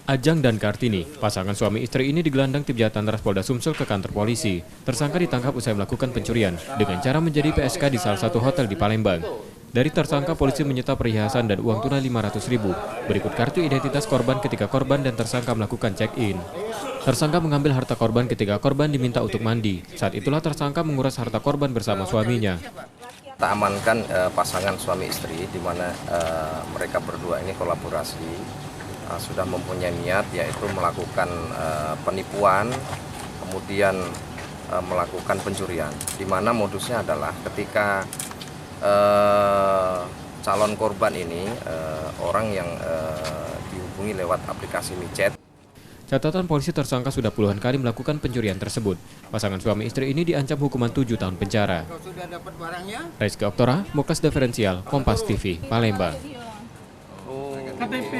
Ajang dan Kartini, pasangan suami istri ini digelandang tim Jatanras Polda Sumsel ke kantor polisi. Tersangka ditangkap usai melakukan pencurian dengan cara menjadi PSK di salah satu hotel di Palembang. Dari tersangka, polisi menyita perhiasan dan uang tunai Rp500.000. Berikut kartu identitas korban ketika korban dan tersangka melakukan check-in. Tersangka mengambil harta korban ketika korban diminta untuk mandi. Saat itulah tersangka menguras harta korban bersama suaminya. Kita amankan pasangan suami istri di mana mereka berdua ini kolaborasi. Sudah mempunyai niat yaitu melakukan penipuan, kemudian melakukan pencurian, di mana modusnya adalah ketika calon korban ini orang yang dihubungi lewat aplikasi micet. Catatan polisi, tersangka sudah puluhan kali melakukan pencurian tersebut. Pasangan suami istri ini diancam hukuman 7 tahun penjara. Rizky Oktora, Mokas Diferensial, Kompas TV, Palembang. KTP.